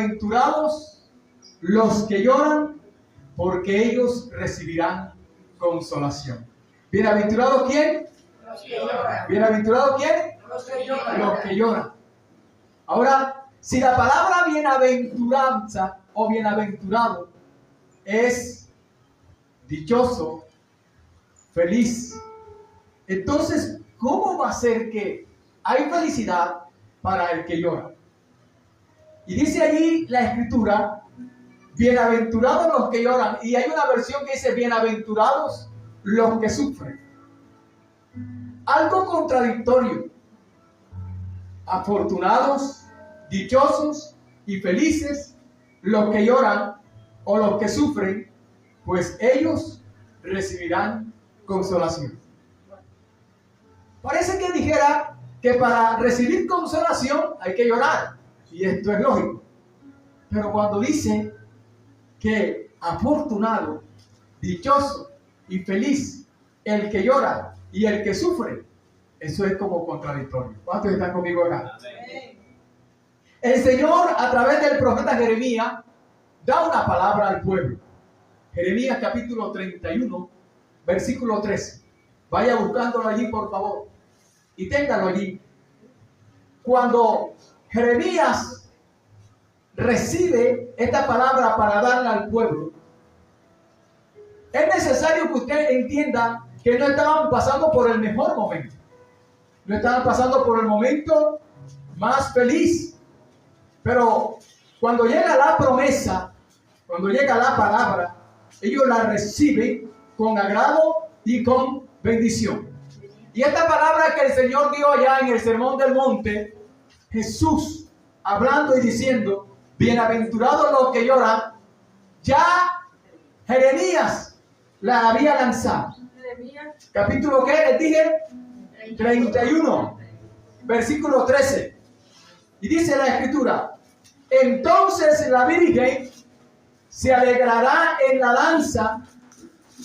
bienaventurados los que lloran, porque ellos recibirán consolación. ¿Bienaventurado quién? Los que lloran. ¿Bienaventurado quién? Los que lloran. Los que lloran. Ahora, si la palabra bienaventuranza o bienaventurado es dichoso, feliz, entonces, ¿cómo va a ser que hay felicidad para el que llora? Y dice allí la Escritura, bienaventurados los que lloran. Y hay una versión que dice, bienaventurados los que sufren. Algo contradictorio. Afortunados, dichosos y felices los que lloran o los que sufren, pues ellos recibirán consolación. Parece que dijera que para recibir consolación hay que llorar, y esto es lógico. Pero cuando dice que afortunado, dichoso y feliz el que llora y el que sufre, eso es como contradictorio. ¿Cuántos están conmigo acá? El Señor, a través del profeta Jeremías, da una palabra al pueblo. Jeremías capítulo 31, versículo 13. Vaya buscándolo allí, por favor, y téngalo allí. Cuando Jeremías recibe esta palabra para darla al pueblo, es necesario que usted entienda que no estaban pasando por el mejor momento. No estaban pasando por el momento más feliz. Pero cuando llega la promesa, cuando llega la palabra, ellos la reciben con agrado y con bendición. Y esta palabra que el Señor dio allá en el Sermón del Monte, Jesús hablando y diciendo, bienaventurados los que lloran, ya Jeremías la había lanzado. Capítulo, ¿qué les dije? 31, versículo 13. Y dice la Escritura, entonces la Virgen se alegrará en la danza,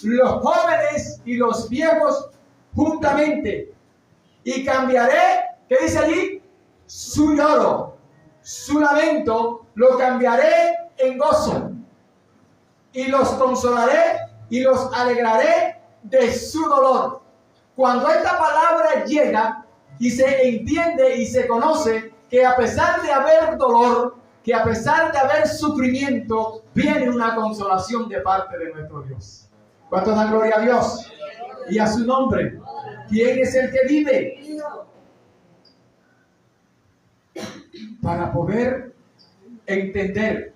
los jóvenes y los viejos juntamente, y cambiaré, ¿qué dice allí? Su lloro, su lamento, lo cambiaré en gozo, y los consolaré y los alegraré de su dolor. Cuando esta palabra llega y se entiende y se conoce que a pesar de haber dolor, que a pesar de haber sufrimiento, viene una consolación de parte de nuestro Dios. ¿Cuántos dan gloria a Dios? Y a su nombre. ¿Quién es el que vive? Para poder entender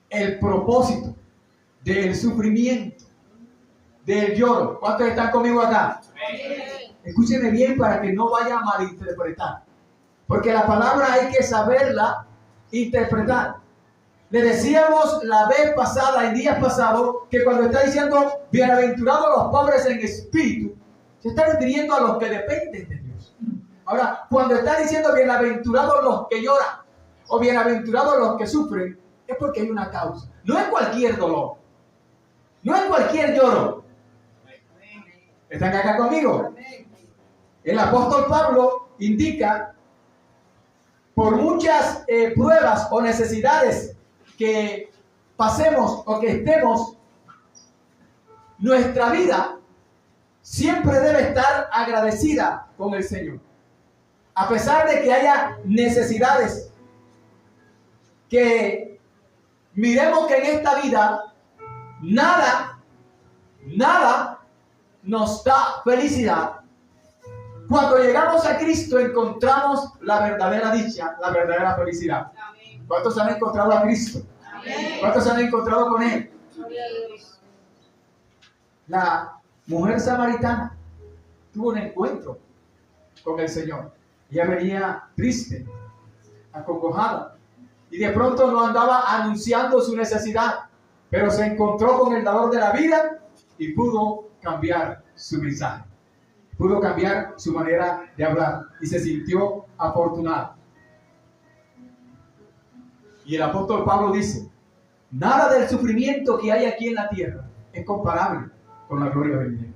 el propósito del sufrimiento, del lloro. ¿Cuántos están conmigo acá? Escúchenme bien para que no vaya a malinterpretar. Porque la palabra hay que saberla interpretar. Le decíamos la vez pasada, en días pasados, que cuando está diciendo bienaventurados los pobres en espíritu, se está refiriendo a los que dependen de Dios. Ahora, cuando está diciendo bienaventurados los que lloran o bienaventurados los que sufren, es porque hay una causa. No es cualquier dolor, no es cualquier lloro. ¿Están acá conmigo? El apóstol Pablo indica, por muchas pruebas o necesidades que pasemos o que estemos, nuestra vida siempre debe estar agradecida con el Señor. A pesar de que haya necesidades, que miremos que en esta vida nada nos da felicidad. Cuando llegamos a Cristo encontramos la verdadera dicha, la verdadera felicidad. ¿Cuántos han encontrado a Cristo? ¿Cuántos han encontrado con Él? La mujer samaritana tuvo un encuentro con el Señor. Ella venía triste, acongojada, y de pronto no andaba anunciando su necesidad, pero se encontró con el dador de la vida y pudo cambiar su mensaje. Pudo cambiar su manera de hablar y se sintió afortunada. Y el apóstol Pablo dice, nada del sufrimiento que hay aquí en la tierra es comparable con la gloria venidera.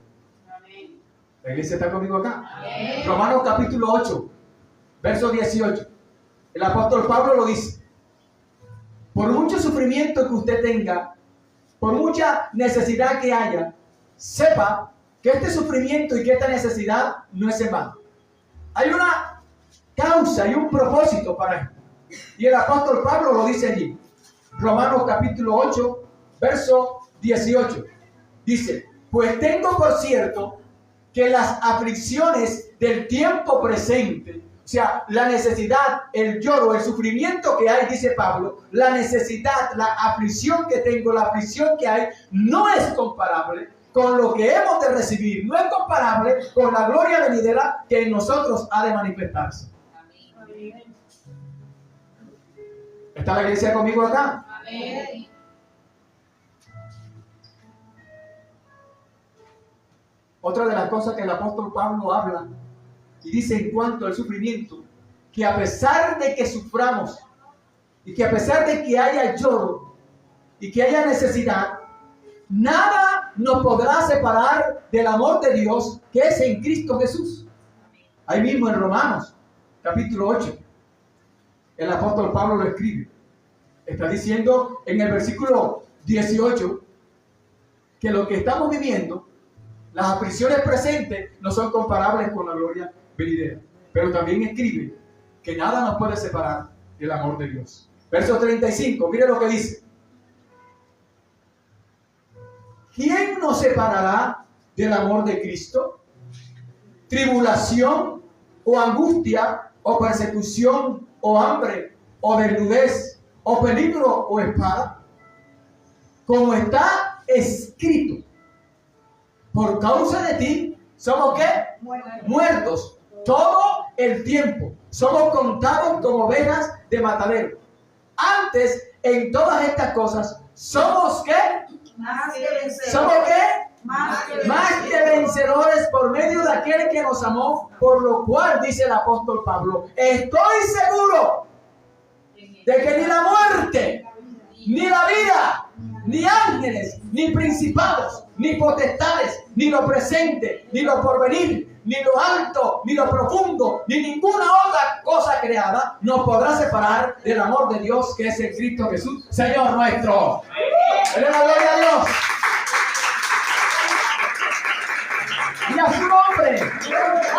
¿La iglesia está conmigo acá? Amén. Romanos capítulo 8, verso 18. El apóstol Pablo lo dice, por mucho sufrimiento que usted tenga, por mucha necesidad que haya, sepa que este sufrimiento y que esta necesidad no es en vano. Hay una causa y un propósito para esto. Y el apóstol Pablo lo dice allí. Romanos capítulo 8, verso 18. Dice, pues tengo por cierto que las aflicciones del tiempo presente, o sea, la necesidad, el lloro, el sufrimiento que hay, dice Pablo, la necesidad, la aflicción que tengo, la aflicción que hay, no es comparable con lo que hemos de recibir, no es comparable con la gloria venidera que en nosotros ha de manifestarse. Amén. ¿Está la iglesia conmigo acá? Amén. Otra de las cosas que el apóstol Pablo habla y dice en cuanto al sufrimiento, que a pesar de que suframos y que a pesar de que haya lloro y que haya necesidad, nada nos podrá separar del amor de Dios que es en Cristo Jesús. Ahí mismo en Romanos, capítulo 8, el apóstol Pablo lo escribe. Está diciendo en el versículo 18 que lo que estamos viviendo, las aflicciones presentes, no son comparables con la gloria venidera. Pero también escribe que nada nos puede separar del amor de Dios. Verso 35, mire lo que dice. ¿Quién nos separará del amor de Cristo? ¿Tribulación o angustia o persecución o hambre o desnudez o peligro o espada? Como está escrito, por causa de ti, ¿somos qué? Muertos todo el tiempo. Somos contados como ovejas de matadero. Antes, en todas estas cosas, ¿somos qué? Más que vencedores. ¿Somos qué? Más que vencedores por medio de aquel que nos amó, por lo cual, dice el apóstol Pablo, estoy seguro de que ni la muerte, ni la vida, ni ángeles, ni principados, ni potestades, ni lo presente, ni lo porvenir, ni lo alto, ni lo profundo, ni ninguna otra cosa creada nos podrá separar del amor de Dios que es en Cristo Jesús, Señor nuestro. ¡Denle la gloria a Dios! Y a su nombre,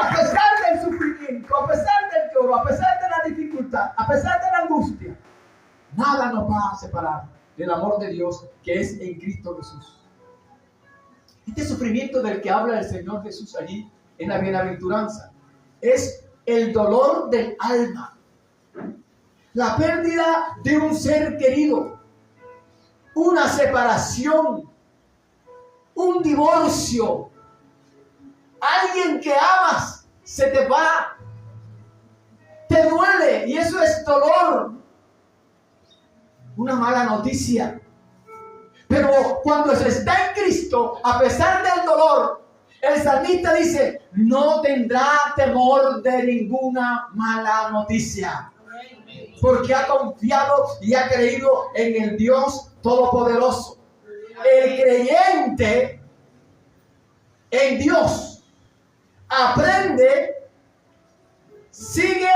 a pesar del sufrimiento, a pesar del lloro, a pesar de la dificultad, a pesar de la angustia, nada nos va a separar del amor de Dios que es en Cristo Jesús. Este sufrimiento del que habla el Señor Jesús allí en la bienaventuranza es el dolor del alma, la pérdida de un ser querido, una separación, un divorcio, alguien que amas se te va, te duele y eso es dolor, una mala noticia. Pero cuando se está en Cristo, a pesar del dolor, el salmista dice, no tendrá temor de ninguna mala noticia, porque ha confiado y ha creído en el Dios Todopoderoso. El creyente en Dios aprende, sigue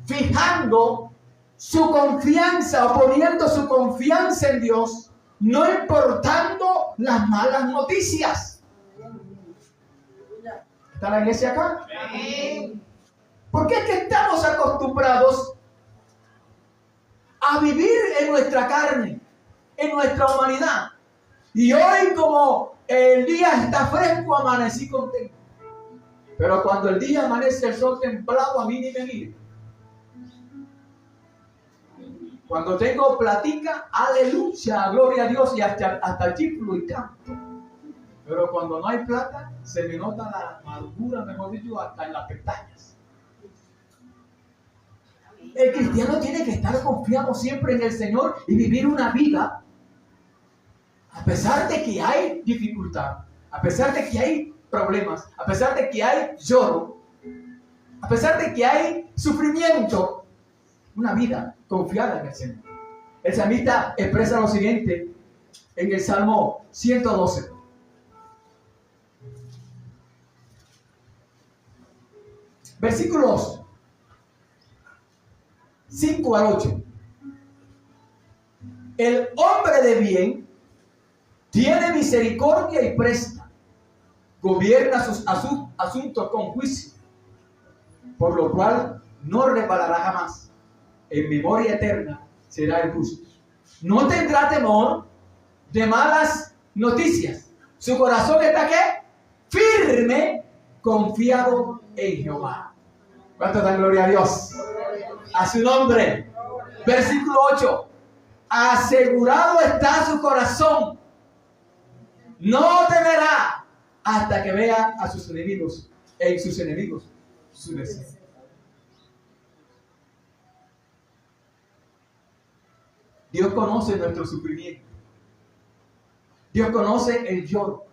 fijando su confianza o poniendo su confianza en Dios, no importando las malas noticias. ¿Está la iglesia acá? Amén. Porque es que estamos acostumbrados a vivir en nuestra carne, en nuestra humanidad. Y hoy, como el día está fresco, amanecí contento. Pero cuando el día amanece el sol templado, a mí ni me mire. Cuando tengo platica, aleluya, gloria a Dios, y hasta chiflo y canto. Pero cuando no hay plata, se me nota la amargura, mejor dicho, hasta en las pestañas. El cristiano tiene que estar confiado siempre en el Señor y vivir una vida, a pesar de que hay dificultad, a pesar de que hay problemas, a pesar de que hay lloro, a pesar de que hay sufrimiento, una vida confiada en el Señor. El salmista expresa lo siguiente en el Salmo 112. Versículos 5 al 8. El hombre de bien tiene misericordia y presta, gobierna sus asuntos con juicio, por lo cual no resbalará jamás. En memoria eterna será el justo. No tendrá temor de malas noticias. Su corazón está ¿qué? Firme, confiado en Jehová. ¿Cuánto dan gloria a Dios? A su nombre. Versículo 8. Asegurado está su corazón. No temerá hasta que vea a sus enemigos, en sus enemigos, su deseo. Dios conoce nuestro sufrimiento. Dios conoce el lloro.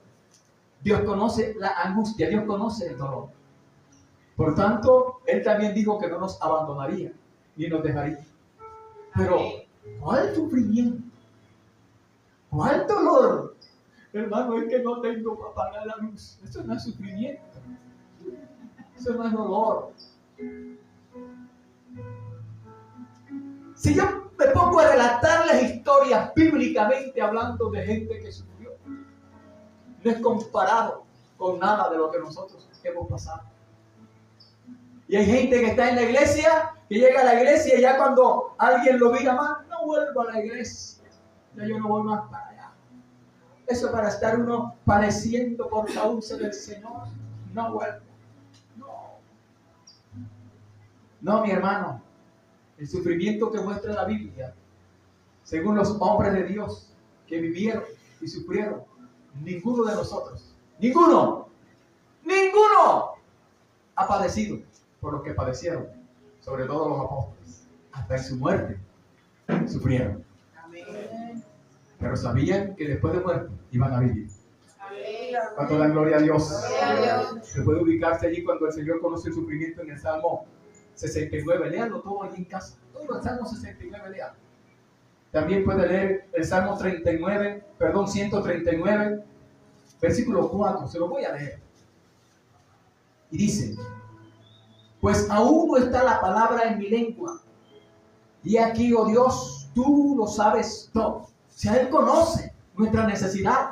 Dios conoce la angustia. Dios conoce el dolor. Por tanto, Él también dijo que no nos abandonaría ni nos dejaría. Pero, ¿cuál sufrimiento? ¿Cuál dolor? Hermano, es que no tengo para pagar la luz. Eso no es sufrimiento. Eso no es dolor. Si yo me pongo a relatarles historias bíblicamente hablando de gente que sufrió, no es comparado con nada de lo que nosotros hemos pasado. Y hay gente que está en la iglesia, que llega a la iglesia y ya cuando alguien lo diga más, no vuelvo a la iglesia. Ya yo no voy más para allá. Eso para estar uno padeciendo por causa del Señor. No vuelvo. No, mi hermano. El sufrimiento que muestra la Biblia, según los hombres de Dios que vivieron y sufrieron, ninguno de nosotros, ninguno ha padecido por lo que padecieron, sobre todo los apóstoles. Hasta en su muerte sufrieron. Amén. Pero sabían que después de muerte iban a vivir. Amén. ¿Cuánto dan gloria a Dios? Gloria a Dios. Se puede ubicarse allí cuando el Señor conoce el sufrimiento en el Salmo 69, léanlo todo allí en casa. Todo el Salmo 69, léanlo. También puede leer el Salmo 139, versículo 4. Se lo voy a leer. Y dice: pues aún no está la palabra en mi lengua. Y aquí, oh Dios, tú lo sabes todo. O sea, Él conoce nuestra necesidad.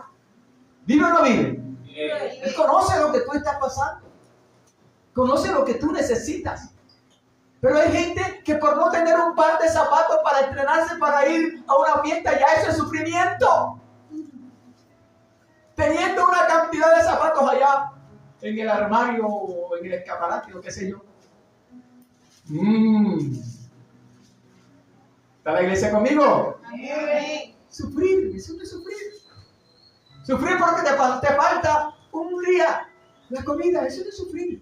¿Vive o no vive? Él conoce lo que tú estás pasando. Conoce lo que tú necesitas. Pero hay gente que por no tener un par de zapatos para estrenarse para ir a una fiesta, ya eso es sufrimiento. Teniendo una cantidad de zapatos allá en el armario o en el escaparate o qué sé yo. ¿Está la iglesia conmigo? Amén. Sufrir, eso no es sufrir. Sufrir porque te falta un día la comida, eso no es sufrir.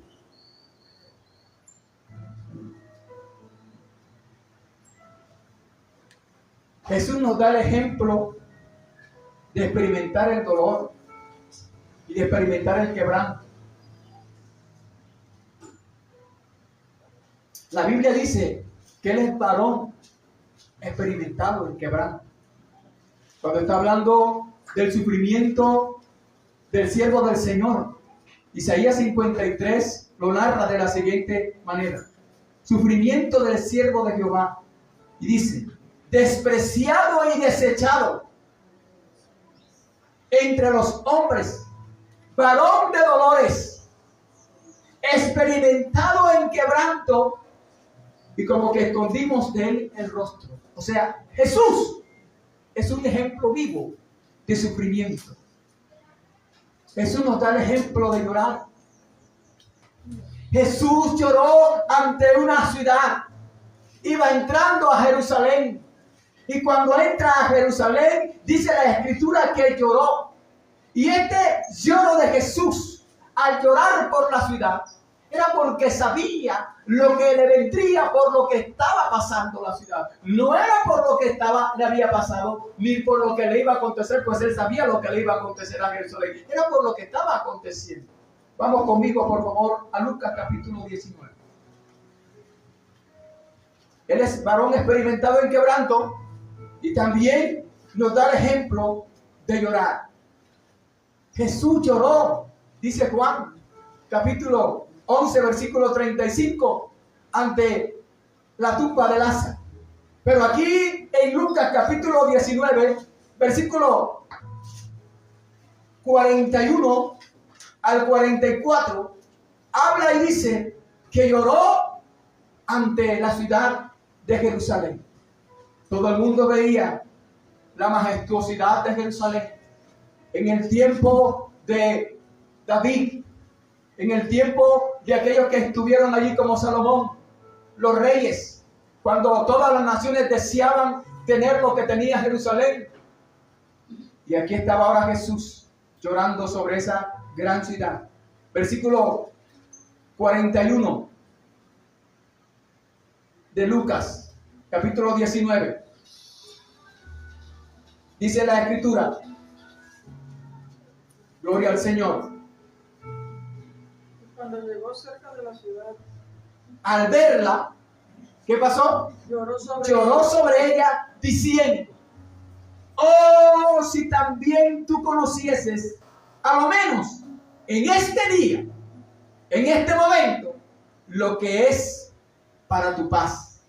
Jesús nos da el ejemplo de experimentar el dolor y de experimentar el quebranto. La Biblia dice que Él es varón experimentado en quebranto. Cuando está hablando del sufrimiento del siervo del Señor, Isaías 53 lo narra de la siguiente manera: sufrimiento del siervo de Jehová. Y dice: despreciado y desechado entre los hombres, varón de dolores, experimentado en quebranto, y como que escondimos de él el rostro. O sea, Jesús es un ejemplo vivo de sufrimiento. Jesús nos da el ejemplo de llorar. Jesús lloró ante una ciudad. Iba entrando a Jerusalén. Y cuando entra a Jerusalén, dice la Escritura que lloró. Y este lloro de Jesús, al llorar por la ciudad, era porque sabía lo que le vendría por lo que estaba pasando la ciudad. No era por lo que le había pasado, ni por lo que le iba a acontecer, pues él sabía lo que le iba a acontecer a Jerusalén. Era por lo que estaba aconteciendo. Vamos conmigo, por favor, a Lucas capítulo 19. Él es varón experimentado en quebranto y también nos da el ejemplo de llorar. Jesús lloró, dice Juan, capítulo 11, versículo 35, ante la tumba de Lázaro. Pero aquí en Lucas capítulo 19, versículo 41 al 44, habla y dice que lloró ante la ciudad de Jerusalén. Todo el mundo veía la majestuosidad de Jerusalén en el tiempo de David, en el tiempo de aquellos que estuvieron allí como Salomón, los reyes, cuando todas las naciones deseaban tener lo que tenía Jerusalén. Y aquí estaba ahora Jesús llorando sobre esa gran ciudad. Versículo 41 de Lucas, capítulo 19. Dice la Escritura, gloria al Señor. Cuando llegó cerca de la ciudad, Al verla, ¿qué pasó? lloró Sobre ella diciendo, oh, si también tú conocieses, a lo menos en este día, en este momento, lo que es para tu paz.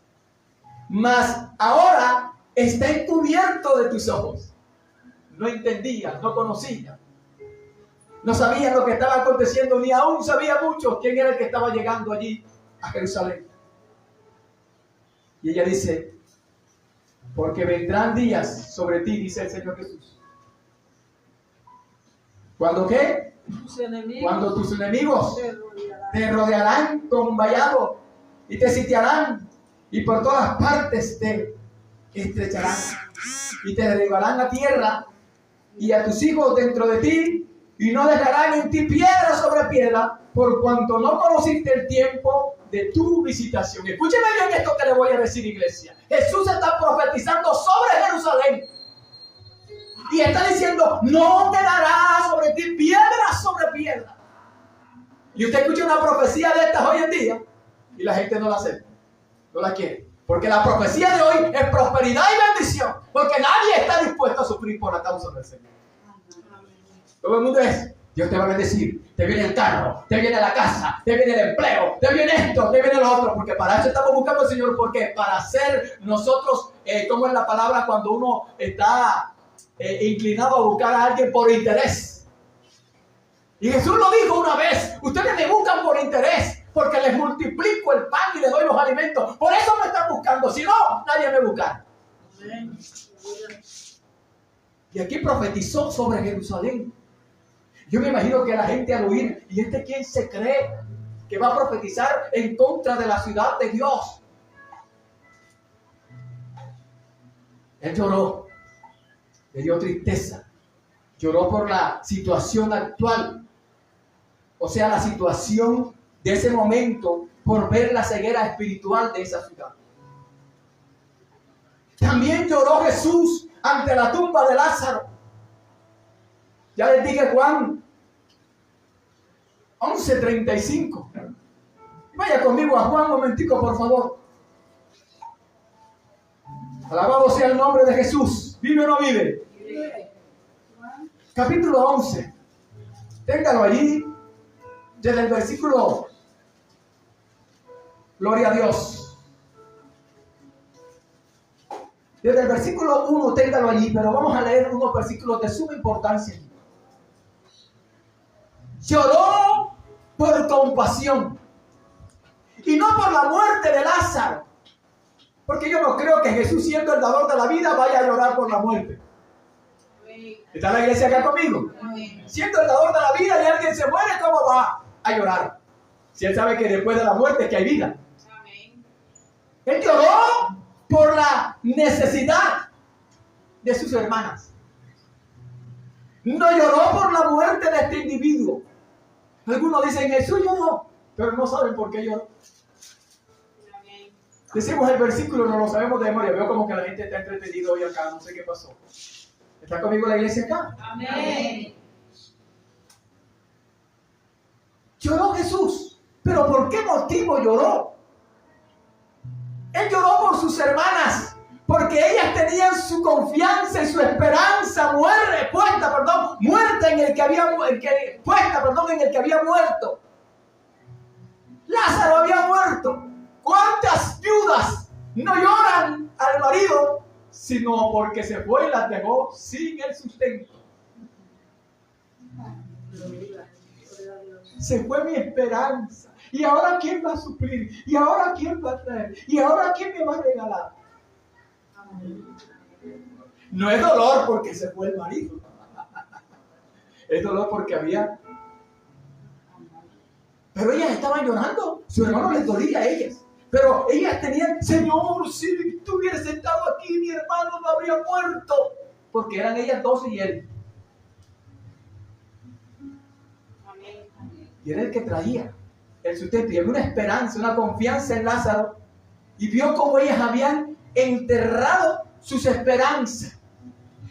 Mas ahora está encubierto de tus ojos. No entendía, no conocía, no sabía lo que estaba aconteciendo, ni aún sabía mucho quién era el que estaba llegando allí a Jerusalén. Y ella dice, porque vendrán días sobre ti, dice el Señor Jesús. ¿Cuándo qué? Cuando tus enemigos te rodearán con vallado y te sitiarán y por todas partes te estrecharán y te derribarán a tierra y a tus hijos dentro de ti y no dejarán en ti piedra sobre piedra por cuanto no conociste el tiempo de tu visitación. Escúcheme bien esto que le voy a decir, iglesia. Jesús está profetizando sobre Jerusalén y está diciendo, no quedará sobre ti piedra sobre piedra. Y usted escucha una profecía de estas hoy en día y la gente no la acepta, no la quiere. Porque la profecía de hoy es prosperidad y bendición, porque nadie está dispuesto a sufrir por la causa del Señor. Todo el mundo es, Dios te va a bendecir, te viene el carro, te viene la casa, te viene el empleo, te viene esto, te viene lo otro, porque para eso estamos buscando al Señor. ¿Por qué? Para ser nosotros, como es la palabra cuando uno está inclinado a buscar a alguien por interés. Y Jesús lo dijo una vez, ustedes me buscan por interés, porque les multiplico el pan y les doy los alimentos. Por eso me están buscando, si no, nadie me busca. Y aquí profetizó sobre Jerusalén. Yo me imagino que la gente al oír, ¿y este quién se cree que va a profetizar en contra de la ciudad de Dios? Él lloró, le dio tristeza, lloró por la situación actual, o sea, la situación de ese momento, por ver la ceguera espiritual de esa ciudad. También lloró Jesús ante la tumba de Lázaro. Ya les dije Juan 11:35. Vaya conmigo a Juan un momentico, por favor. Alabado sea el nombre de Jesús. ¿Vive o no vive? Vive. Capítulo 11. Téngalo allí. Desde el versículo, gloria a Dios. Desde el versículo 1, téngalo allí, pero vamos a leer unos versículos de suma importancia. Lloró por compasión y no por la muerte de Lázaro, porque yo no creo que Jesús, siendo el dador de la vida, vaya a llorar por la muerte. ¿Está la iglesia acá conmigo? Siendo el dador de la vida y alguien se muere, ¿cómo va a llorar? Si él sabe que después de la muerte es que hay vida. Él lloró por la necesidad de sus hermanas. No lloró por la muerte de este individuo. Algunos dicen, Jesús lloró, pero no saben por qué lloró. Decimos el versículo, no lo sabemos de memoria. Veo como que la gente está entretenida hoy acá, no sé qué pasó. ¿Está conmigo la iglesia acá? Amén. Lloró Jesús, pero ¿por qué motivo lloró? Él lloró por sus hermanas, porque ellas tenían su confianza y su esperanza muerta en el que había muerto. Lázaro había muerto. ¿Cuántas viudas no lloran al marido, sino porque se fue y las dejó sin el sustento. Se fue mi esperanza. ¿Y ahora quién va a suplir? ¿Y ahora quién va a traer? ¿Y ahora quién me va a regalar? No es dolor porque se fue el marido. Es dolor porque había. Pero ellas estaban llorando. Su hermano les dolía a ellas. Pero ellas tenían, Señor, si tú hubieras estado aquí, mi hermano no habría muerto. Porque eran ellas 12 y él. Y era el que traía el sustento. Y había una esperanza, una confianza en Lázaro. Y vio cómo ellas habían enterrado sus esperanzas.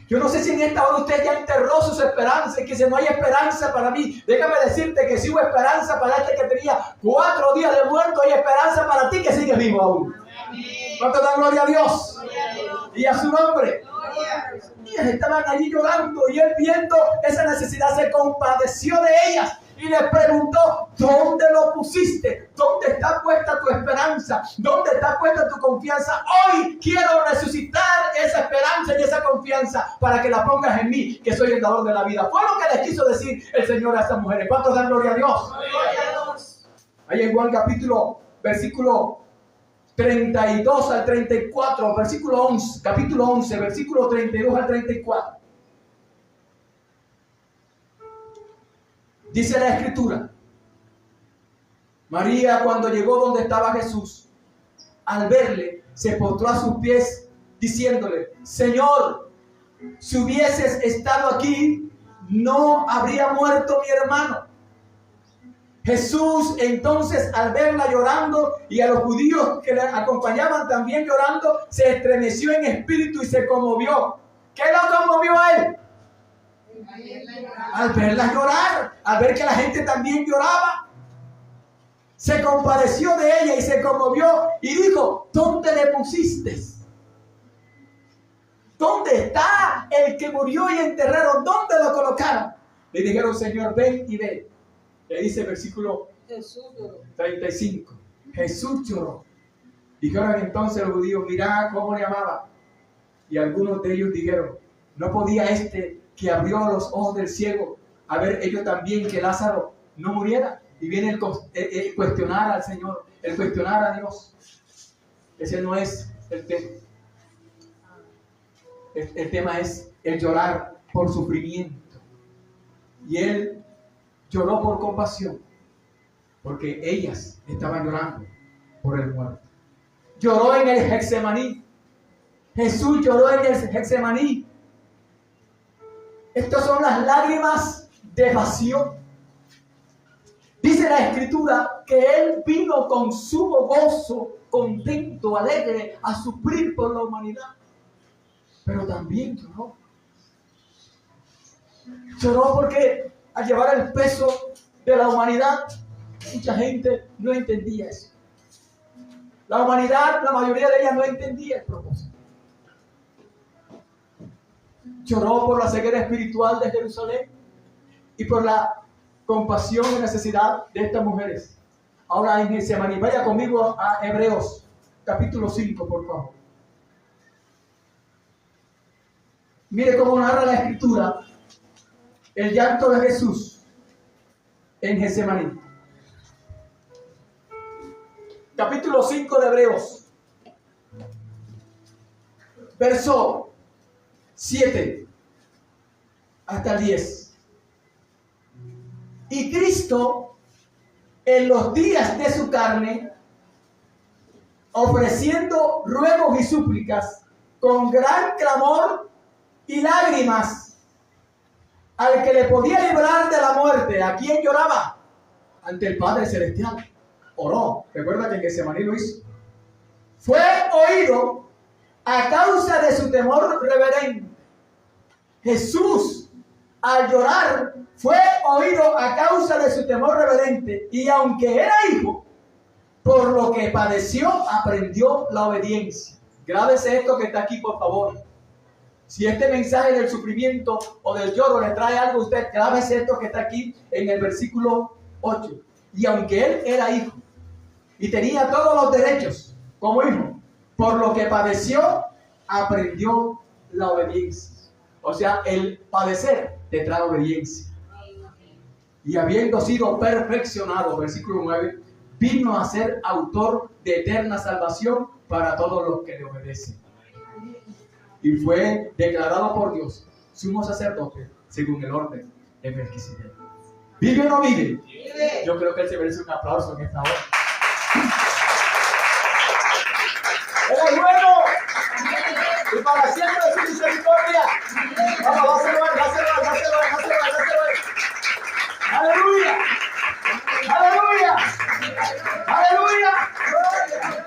Yo no sé si en esta hora usted ya enterró sus esperanzas y que si no hay esperanza para mí. Déjame decirte que si hubo esperanza para este que tenía 4 días de muerto, hay esperanza para ti que sigues vivo aún. ¿Cuánto dan gloria a Dios? Y a su nombre. Y ellas estaban allí llorando y él viendo esa necesidad se compadeció de ellas. Y les preguntó, ¿dónde lo pusiste? ¿Dónde está puesta tu esperanza? ¿Dónde está puesta tu confianza? Hoy quiero resucitar esa esperanza y esa confianza para que la pongas en mí, que soy el dador de la vida. Fue lo que les quiso decir el Señor a estas mujeres. ¿Cuántos dan gloria a Dios? Gloria a Dios. Ahí en Juan versículo 32 al 34, versículo 11, capítulo 11, versículo 32 al 34. Dice la Escritura, María cuando llegó donde estaba Jesús, al verle, se postró a sus pies diciéndole, Señor, si hubieses estado aquí, no habría muerto mi hermano. Jesús entonces al verla llorando y a los judíos que la acompañaban también llorando, se estremeció en espíritu y se conmovió. ¿Qué lo conmovió a él? Al verla llorar, al ver que la gente también lloraba, se compadeció de ella y se conmovió y dijo, ¿dónde le pusiste? ¿Dónde está el que murió y enterraron? ¿Dónde lo colocaron? Le dijeron, Señor, ven y ve. Le dice el versículo 35. Jesús lloró. Dijeron entonces los judíos, mirá cómo le amaba. Y algunos de ellos dijeron, ¿no podía este que abrió los ojos del ciego a ver ellos también que Lázaro no muriera? Y viene el cuestionar al Señor, el cuestionar a Dios. Ese no es el tema. El tema es el llorar por sufrimiento. Y él lloró por compasión, porque ellas estaban llorando por el muerto. Lloró en el Getsemaní. Jesús lloró en el Getsemaní. Estas son las lágrimas de pasión. Dice la Escritura que él vino con sumo gozo, contento, alegre, a sufrir por la humanidad. Pero también lloró. Lloró porque al llevar el peso de la humanidad, mucha gente no entendía eso. La humanidad, la mayoría de ella no entendía el propósito. Lloró por la ceguera espiritual de Jerusalén y por la compasión y necesidad de estas mujeres. Ahora en Getsemaní, vaya conmigo a Hebreos, capítulo 5, por favor. Mire cómo narra la Escritura el llanto de Jesús en Getsemaní. Capítulo 5 de Hebreos, verso 7 hasta el 10. Y Cristo, en los días de su carne, ofreciendo ruegos y súplicas con gran clamor y lágrimas al que le podía librar de la muerte. ¿A quién lloraba? Ante el Padre Celestial. Oró. Recuerda que en Getsemaní lo hizo. Fue oído a causa de su temor reverente. Jesús, al llorar, fue oído a causa de su temor reverente. Y aunque era hijo, por lo que padeció, aprendió la obediencia. Grábese esto que está aquí, por favor. Si este mensaje del sufrimiento o del lloro le trae algo a usted, grábese esto que está aquí en el versículo 8. Y aunque él era hijo y tenía todos los derechos como hijo, por lo que padeció, aprendió la obediencia. O sea, el padecer te trae obediencia. Y habiendo sido perfeccionado, versículo 9, vino a ser autor de eterna salvación para todos los que le obedecen. Y fue declarado por Dios sumo sacerdote según el orden de Melquisedec. ¿Vive o no vive? Vive. Yo creo que él se merece un aplauso en esta hora. ¡Él es bueno! Y para siempre su misericordia. Vamos, dáselo a él. ¡Aleluya! ¡Aleluya! ¡Aleluya!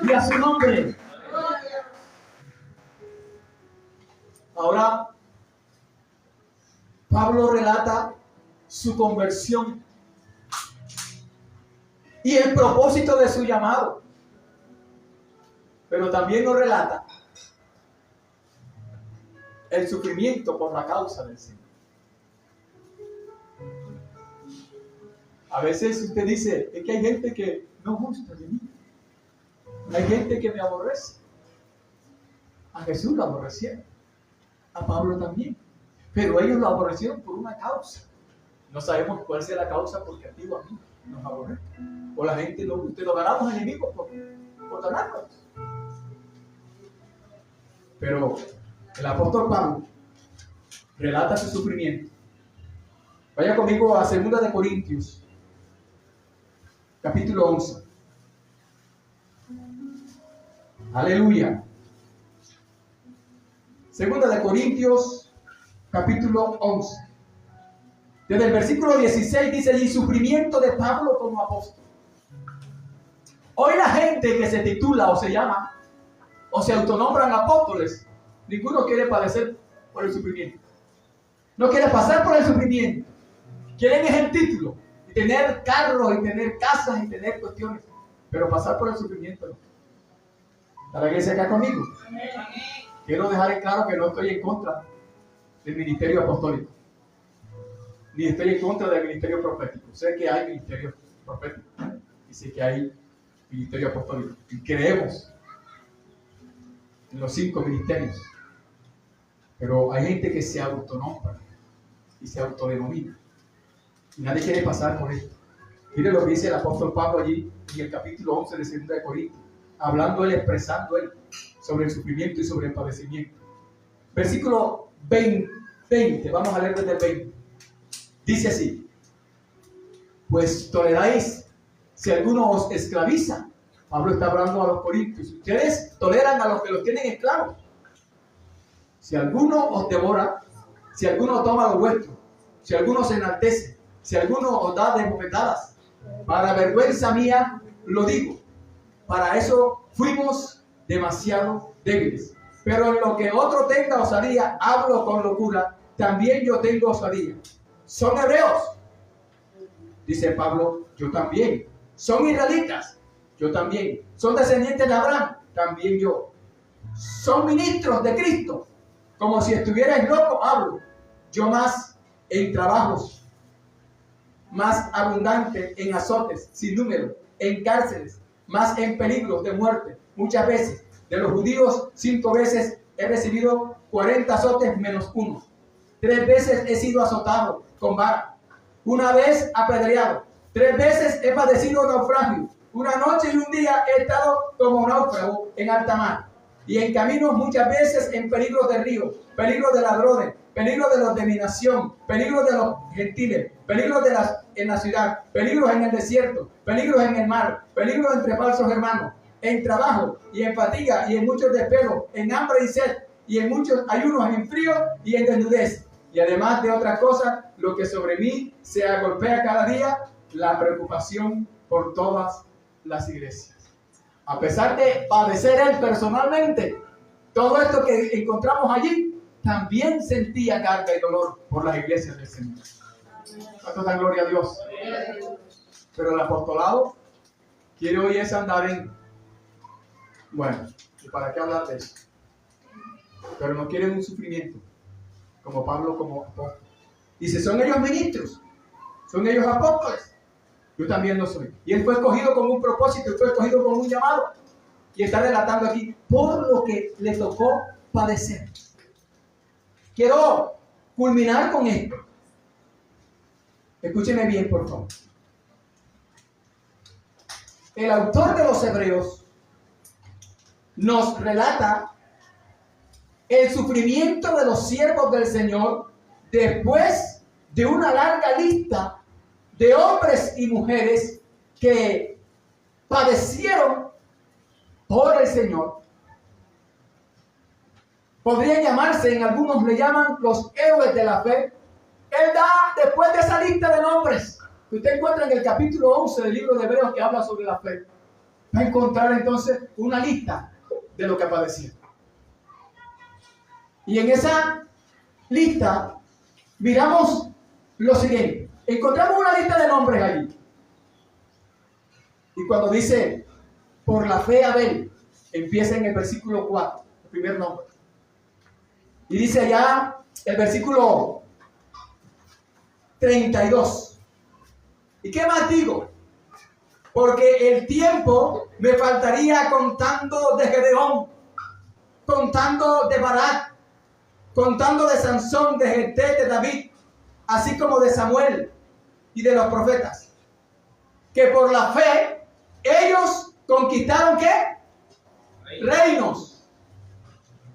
Y a su nombre. Ahora, Pablo relata su conversión y el propósito de su llamado, pero también nos relata el sufrimiento por la causa del Señor. A veces usted dice, es que hay gente que no gusta de mí, hay gente que me aborrece. A Jesús lo aborrecieron, a Pablo también, pero ellos lo aborrecieron por una causa. No sabemos cuál sea la causa porque antiguamente nos aborrece. O la gente, usted lo ganamos enemigos por ganarnos. Pero el apóstol Pablo relata su sufrimiento. Vaya conmigo a 2 de Corintios, capítulo 11. Aleluya. 2 de Corintios, capítulo 11. Desde el versículo 16 dice allí, sufrimiento de Pablo como apóstol. Hoy la gente que se titula o se llama o se autonombran apóstoles, ninguno quiere padecer por el sufrimiento. No quiere pasar por el sufrimiento. Quieren es el título, y tener carros, y tener casas, y tener cuestiones, pero pasar por el sufrimiento no. ¿Está la iglesia acá conmigo? Quiero dejar en claro que no estoy en contra del ministerio apostólico, ni estoy en contra del ministerio profético. Sé que hay ministerio profético y sé que hay ministerio apostólico, y creemos en los 5 ministerios, pero hay gente que se autonombra y se autodenomina y nadie quiere pasar por esto. Mire lo que dice el apóstol Pablo allí en el capítulo 11 de 2 de Corintios, hablando él, expresando él sobre el sufrimiento y sobre el padecimiento. Versículo 20, vamos a leer desde el 20. Dice así: pues toleráis si alguno os esclaviza. Pablo está hablando a los corintios. Ustedes toleran a los que los tienen esclavos. Si alguno os devora, si alguno toma lo vuestro, si alguno se enaltece, si alguno os da de bofetadas, para vergüenza mía lo digo. Para eso fuimos demasiado débiles. Pero en lo que otro tenga osadía, hablo con locura, también yo tengo osadía. ¿Son hebreos? Dice Pablo, yo también. ¿Son israelitas? Yo también. ¿Son descendientes de Abraham? También yo. ¿Son ministros de Cristo? Como si estuvierais locos, hablo. Yo más en trabajos, más abundante en azotes, sin número, en cárceles, más en peligros de muerte. Muchas veces, de los judíos, 5 veces he recibido 40 azotes menos 1. 3 veces he sido azotado con vara. 1 vez apedreado. 3 veces he padecido naufragio. 1 noche y 1 día he estado como náufrago en alta mar. Y en caminos muchas veces en peligros de río, peligros de ladrones, peligros de los de mi nación, peligros de los gentiles, peligros en la ciudad, peligros en el desierto, peligros en el mar, peligros entre falsos hermanos, en trabajo y en fatiga y en muchos desvelos, en hambre y sed, y en muchos ayunos, en frío y en desnudez. Y además de otras cosas, lo que sobre mí se agolpea cada día, la preocupación por todas las iglesias. A pesar de padecer él personalmente todo esto que encontramos allí, también sentía carga y dolor por las iglesias del Señor. ¿Cuánto dan gloria a Dios? Pero el apostolado quiere hoy es andar en... Bueno, ¿y para qué hablar de eso? Pero no quieren un sufrimiento, como Pablo, como apóstol. Dice, son ellos ministros, son ellos apóstoles. Yo también lo soy. Y él fue escogido con un propósito, él fue escogido con un llamado. Y está relatando aquí por lo que le tocó padecer. Quiero culminar con esto. Escúcheme bien, por favor. El autor de los Hebreos nos relata el sufrimiento de los siervos del Señor después de una larga lista de hombres y mujeres que padecieron por el Señor. Podrían llamarse, en algunos le llaman los héroes de la fe. Él da, después de esa lista de nombres que usted encuentra en el capítulo 11 del libro de Hebreos que habla sobre la fe, va a encontrar entonces una lista de lo que padecieron. Y en esa lista miramos lo siguiente. Encontramos una lista de nombres allí. Y cuando dice, por la fe Abel, empieza en el versículo 4, el primer nombre. Y dice allá el versículo 32. ¿Y qué más digo? Porque el tiempo me faltaría contando de Gedeón, contando de Barak, contando de Sansón, de Jefté, de David, así como de Samuel y de los profetas, que por la fe ellos conquistaron ¿qué? Reinos.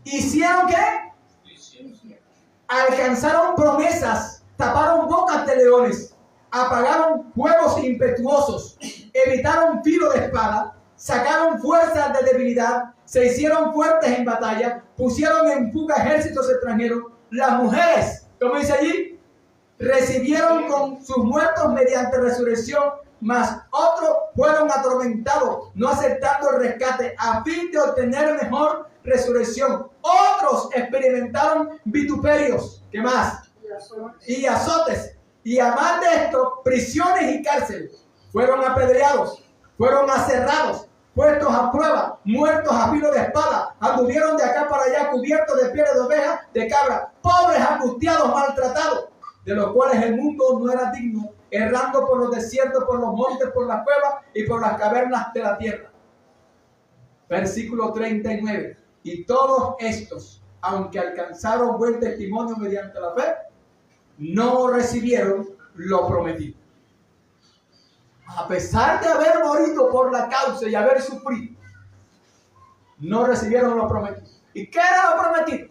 ¿Hicieron qué? Alcanzaron promesas, taparon bocas de leones, apagaron fuegos impetuosos, evitaron filo de espada, sacaron fuerzas de debilidad, se hicieron fuertes en batalla, pusieron en fuga ejércitos extranjeros. Las mujeres, como dice allí, recibieron con sus muertos mediante resurrección, mas otros fueron atormentados, no aceptando el rescate, a fin de obtener mejor resurrección. Otros experimentaron vituperios, ¿qué más? Y azotes. Y además de esto, prisiones y cárceles. Fueron apedreados, fueron aserrados, puestos a prueba, muertos a filo de espada, anduvieron de acá para allá cubiertos de pieles de oveja, de cabra, pobres, angustiados, maltratados, de los cuales el mundo no era digno, errando por los desiertos, por los montes, por las cuevas y por las cavernas de la tierra. Versículo 39. Y todos estos, aunque alcanzaron buen testimonio mediante la fe, no recibieron lo prometido. A pesar de haber morido por la causa y haber sufrido, no recibieron lo prometido. ¿Y qué era lo prometido?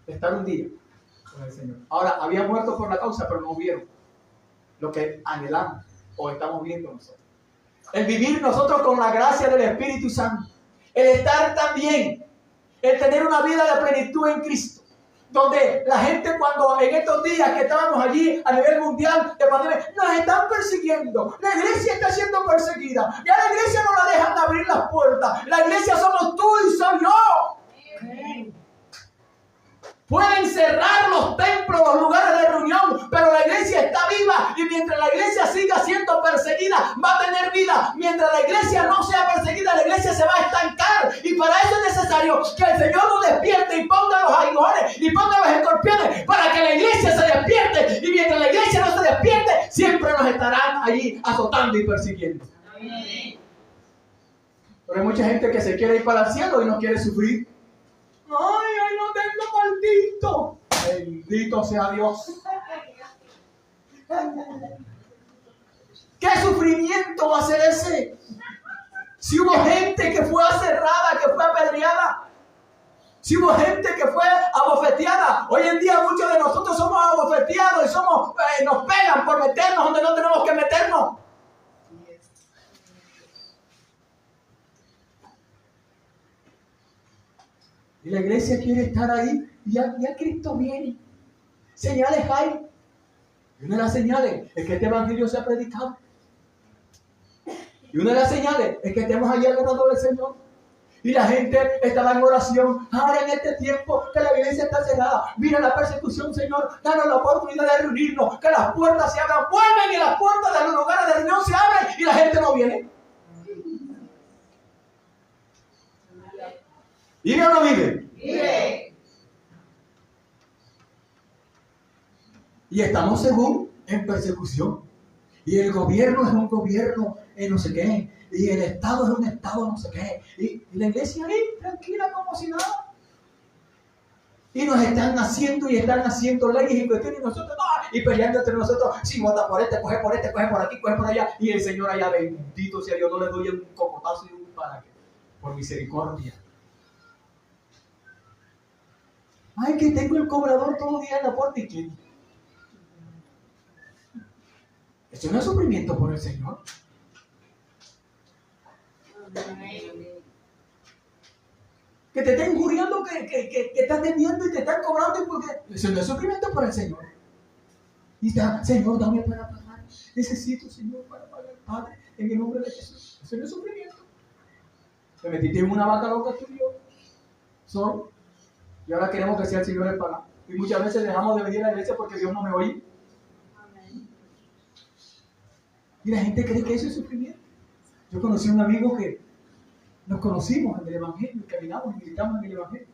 Estar un día con el Señor. Ahora, habían muerto por la causa, pero no vieron lo que anhelamos o estamos viendo nosotros. El vivir nosotros con la gracia del Espíritu Santo. El estar también, el tener una vida de plenitud en Cristo. Donde la gente, cuando en estos días que estábamos allí a nivel mundial de pandemia, nos están persiguiendo. La iglesia está siendo perseguida. Ya la iglesia no la dejan abrir las puertas. La iglesia somos tú y soy yo. Amén. Pueden cerrar los templos, los lugares de reunión, pero la iglesia está viva. Y mientras la iglesia siga siendo perseguida, va a tener vida. Mientras la iglesia no sea perseguida, la iglesia se va a estancar. Y para eso es necesario que el Señor nos despierte y ponga los aguijones y ponga los escorpiones para que la iglesia se despierte. Y mientras la iglesia no se despierte, siempre nos estarán allí azotando y persiguiendo. Amén. Pero hay mucha gente que se quiere ir para el cielo y no quiere sufrir. ¡Ay, no tengo maldito! Bendito sea Dios. ¿Qué sufrimiento va a ser ese? Si hubo gente que fue aserrada, que fue apedreada. Si hubo gente que fue abofeteada. Hoy en día muchos de nosotros somos abofeteados y nos pegan por meternos donde no tenemos que meternos. Y la iglesia quiere estar ahí y ya Cristo viene. Señales hay. Y una de las señales es que este evangelio sea predicado. Y una de las señales es que estemos allí adorando al Señor. Y la gente estaba en oración. Ahora en este tiempo que la iglesia está cerrada. Mira la persecución, Señor. Danos la oportunidad de reunirnos. Que las puertas se abran. Vuelven y las puertas de los lugares de reunión se abren. Y la gente no viene. ¿Vive o no vive? Vive. Y estamos según en persecución. Y el gobierno es un gobierno no sé qué. y el Estado es un Estado no sé qué. Y la iglesia ahí, tranquila como si nada. Y nos están haciendo leyes y cuestiones y nosotros no, y peleando entre nosotros, si vota por este, coge por aquí, coge por allá, y el Señor allá, bendito sea Dios, no le doy un cocotazo y un para qué, por misericordia. Ay, que tengo el cobrador todo el día en la puerta y quién. Eso no es sufrimiento por el Señor. Que te estén injuriando, que estás teniendo y te están cobrando, porque eso no es sufrimiento por el Señor. Y está, Señor, dame para pagar. Necesito, Señor, para pagar, Padre, en el nombre de Jesús. Eso no es sufrimiento. Te metiste en una vaca loca tú y yo. Solo. Y ahora queremos que sea el Señor el pagar. Y muchas veces dejamos de venir a la iglesia porque Dios no me oye. Y la gente cree que eso es sufrimiento. Yo conocí a un amigo que nos conocimos en el Evangelio, caminamos y militamos en el Evangelio.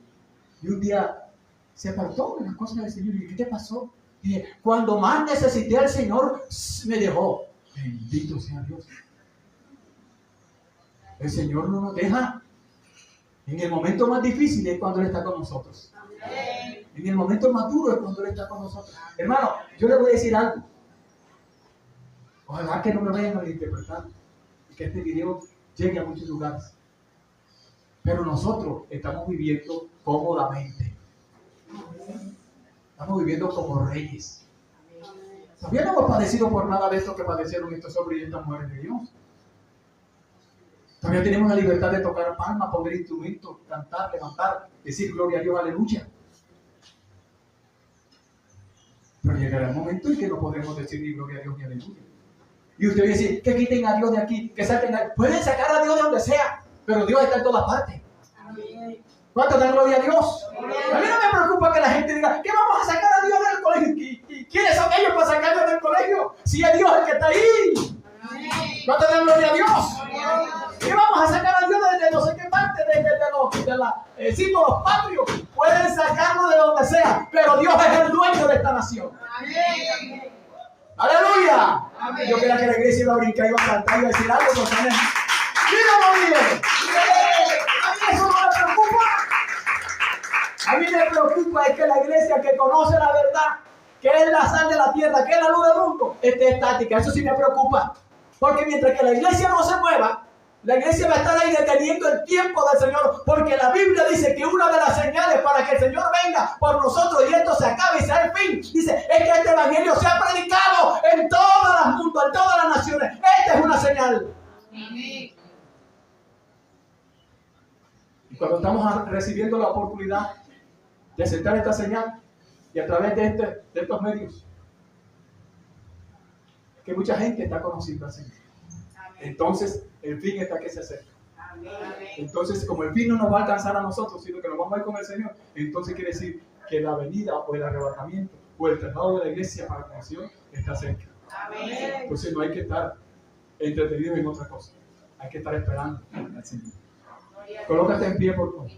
Y un día se apartó de las cosas del Señor. Y dije, ¿qué te pasó? Y dije, cuando más necesité al Señor, me dejó. Bendito sea Dios. El Señor no nos deja. En el momento más difícil es cuando Él está con nosotros. Amén. En el momento más duro es cuando Él está con nosotros. Hermano, yo le voy a decir algo. Ojalá que no me vayan a malinterpretar y que este video llegue a muchos lugares. Pero nosotros estamos viviendo cómodamente. Estamos viviendo como reyes. Todavía no hemos padecido por nada de esto que padecieron estos hombres y estas mujeres de Dios. Todavía tenemos la libertad de tocar palmas, poner instrumentos, cantar, levantar, decir gloria a Dios, aleluya. Pero llegará el momento en que no podremos decir ni gloria a Dios ni aleluya. Y usted va a decir, que quiten a Dios de aquí, que saquen a... Pueden sacar a Dios de donde sea, pero Dios está en todas partes. ¿Cuánto dan gloria a Dios? A mí no me preocupa que la gente diga, ¿qué vamos a sacar a Dios del colegio? ¿Y quiénes son ellos para sacarlo del colegio? Si es Dios el que está ahí. ¿Cuánto dan gloria a Dios? ¿Qué vamos a sacar a Dios desde no sé qué parte, de los símbolos patrios? Pueden sacarlo de donde sea, pero Dios es el dueño de esta nación. ¡Aleluya! Amén. Yo quería que la iglesia iba a brincar, iba a cantar, iba a decir algo, pues amén. ¡Míralo, mire! A mí eso no me preocupa. A mí me preocupa es que la iglesia que conoce la verdad, que es la sal de la tierra, que es la luz del mundo, esté estática. Eso sí me preocupa. Porque mientras que la iglesia no se mueva, la iglesia va a estar ahí deteniendo el tiempo del Señor, porque la Biblia dice que una de las señales para que el Señor venga por nosotros y esto se acabe y sea el fin, dice, es que este evangelio sea predicado en todas las mundos, en todas las naciones. Esta es una señal. Y cuando estamos recibiendo la oportunidad de aceptar esta señal y a través de estos medios, que mucha gente está conociendo al Señor. Entonces, el fin está que se acerca. Entonces, como el fin no nos va a alcanzar a nosotros, sino que nos vamos a ir con el Señor, entonces quiere decir que la venida o el arrebatamiento o el traslado de la iglesia para la nación está cerca. Entonces, no hay que estar entretenidos en otra cosa. Hay que estar esperando al Señor. Colócate en pie, por favor.